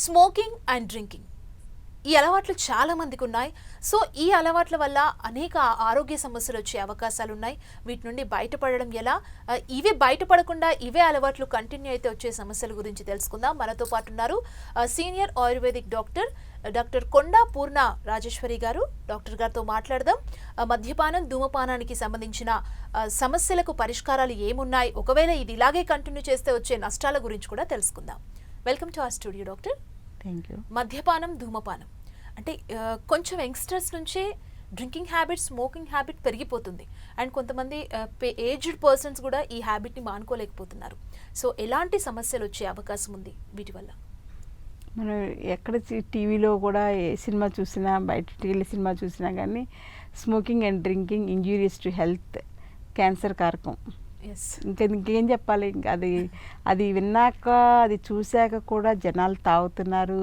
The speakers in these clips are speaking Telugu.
స్మోకింగ్ అండ్ డ్రింకింగ్ ఈ అలవాట్లు చాలా మందికి ఉన్నాయి. సో ఈ అలవాట్ల వల్ల అనేక ఆరోగ్య సమస్యలు వచ్చే అవకాశాలు ఉన్నాయి. వీటి నుండి బయటపడడం ఎలా, ఇవే బయటపడకుండా ఇవే అలవాట్లు కంటిన్యూ అయితే వచ్చే సమస్యల గురించి తెలుసుకుందాం. మనతో పాటు ఉన్నారు సీనియర్ ఆయుర్వేదిక్ డాక్టర్ కొండా పూర్ణ రాజేశ్వరి గారు. డాక్టర్ గారితో మాట్లాడదాం. మద్యపానం, ధూమపానానికి సంబంధించిన సమస్యలకు పరిష్కారాలు ఏమున్నాయి, ఒకవేళ ఇది ఇలాగే కంటిన్యూ చేస్తే వచ్చే నష్టాల గురించి కూడా తెలుసుకుందాం. Welcome to our studio doctor. Thank you. మద్యపానం, ధూమపానం అంటే కొంచెం యంగ్స్టర్స్ నుంచే డ్రింకింగ్ హ్యాబిట్, స్మోకింగ్ హ్యాబిట్ పెరిగిపోతుంది. అండ్ కొంతమంది ఏజ్డ్ పర్సన్స్ కూడా ఈ హ్యాబిట్ని మానుకోలేకపోతున్నారు. సో ఎలాంటి సమస్యలు వచ్చే అవకాశం ఉంది వీటి వల్ల? మనం ఎక్కడ టీవీలో కూడా ఏ సినిమా చూసినా, బయట టీవీ సినిమా చూసినా కానీ smoking and drinking injurious to health, cancer కారకం. ఇంకేం చెప్పాలి. ఇంకా అది విన్నాక, అది చూశాక కూడా జనాలు తాగుతున్నారు,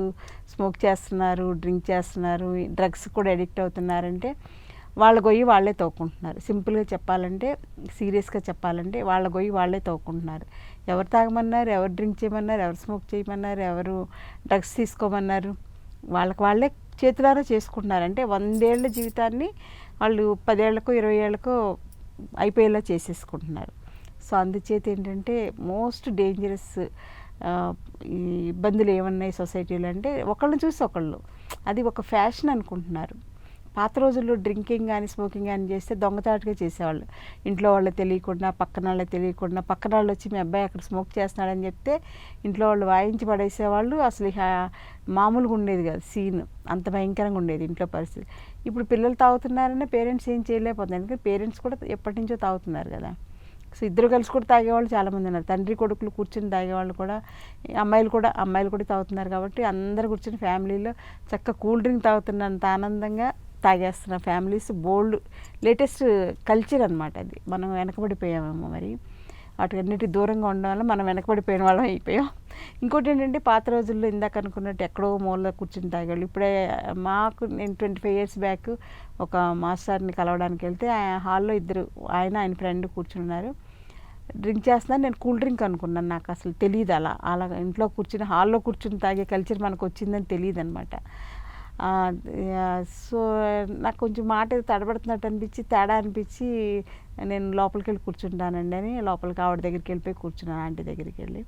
స్మోక్ చేస్తున్నారు, డ్రింక్ చేస్తున్నారు, డ్రగ్స్ కూడా అడిక్ట్ అవుతున్నారంటే వాళ్ళ గొయ్యి వాళ్ళే తవ్వుకుంటున్నారు. సింపుల్గా చెప్పాలంటే, సీరియస్గా చెప్పాలంటే వాళ్ళ గొయ్యి వాళ్ళే తవ్వుకుంటున్నారు. ఎవరు తాగమన్నారు, ఎవరు డ్రింక్ చేయమన్నారు, ఎవరు స్మోక్ చేయమన్నారు, ఎవరు డ్రగ్స్ తీసుకోమన్నారు? వాళ్ళే చేతులారా చేసుకుంటున్నారు. అంటే 100 ఏళ్ల జీవితాన్ని వాళ్ళు 10 ఏళ్లకో 20 ఏళ్లకో అయిపోయేలా చేసేసుకుంటున్నారు. సో అందుచేత ఏంటంటే మోస్ట్ డేంజరస్ ఈ ఇబ్బందులు ఏమన్నాయి సొసైటీలో అంటే, ఒకళ్ళని చూసి ఒకళ్ళు అది ఒక ఫ్యాషన్ అనుకుంటున్నారు. పాత రోజుల్లో డ్రింకింగ్ కానీ స్మోకింగ్ కానీ చేస్తే దొంగచాటుగా చేసేవాళ్ళు. ఇంట్లో వాళ్ళకి తెలియకుండా, పక్కన వాళ్ళకి తెలియకుండా, పక్కన వాళ్ళు వచ్చి మీ అబ్బాయి అక్కడ స్మోక్ చేస్తున్నాడని చెప్తే ఇంట్లో వాళ్ళు వాయించి పడేసేవాళ్ళు. అసలు మామూలుగా ఉండేది కాదు సీన్, అంత భయంకరంగా ఉండేది ఇంట్లో పరిస్థితి. ఇప్పుడు పిల్లలు తాగుతున్నారని పేరెంట్స్ ఏం చేయలేకపోతున్నారు. ఎందుకంటే పేరెంట్స్ కూడా ఎప్పటి నుంచో తాగుతున్నారు కదా. సో ఇద్దరు కలిసి కూడా తాగేవాళ్ళు చాలామంది ఉన్నారు. తండ్రి కొడుకులు కూర్చొని తాగేవాళ్ళు కూడా, అమ్మాయిలు కూడా తాగుతున్నారు. కాబట్టి అందరు కూర్చొని ఫ్యామిలీలో చక్కగా కూల్ డ్రింక్ తాగుతున్నంత ఆనందంగా తాగేస్తున్న ఫ్యామిలీస్ బోల్డ్. లేటెస్ట్ కల్చర్ అనమాట అది. మనం వెనకబడిపోయామేమో మరి. వాటికన్నిటి దూరంగా ఉండడం వల్ల మనం వెనకబడిపోయిన వాళ్ళం అయిపోయాం. ఇంకోటి ఏంటంటే, పాత రోజుల్లో ఇందాక అనుకున్నట్టు ఎక్కడో మూలలో కూర్చొని తాగేవాళ్ళు. ఇప్పుడే నేను 25 years బ్యాక్ ఒక మాస్టర్ని కలవడానికి వెళ్తే హాల్లో ఇద్దరు, ఆయన ఫ్రెండ్ కూర్చున్నారు. డ్రింక్ చేస్తున్నారు. నేను కూల్ డ్రింక్ అనుకున్నాను. నాకు అసలు తెలియదు అలా ఇంట్లో కూర్చుని హాల్లో కూర్చుని తాగే కల్చర్ మనకు వచ్చిందని తెలియదు అనమాట. సో నాకు కొంచెం మాట తడబడుతున్నట్టు తేడా అనిపించి నేను లోపలికి వెళ్ళి కూర్చుంటానండి అని లోపలికి ఆవిడ దగ్గరికి వెళ్ళిపోయి కూర్చున్నాను, ఆంటీ దగ్గరికి వెళ్ళి.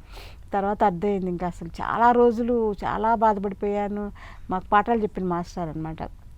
తర్వాత అర్థమైంది ఇంకా అసలు చాలా రోజులు చాలా బాధపడిపోయాను. మాకు పాఠాలు చెప్పిన మాస్టర్ అనమాట.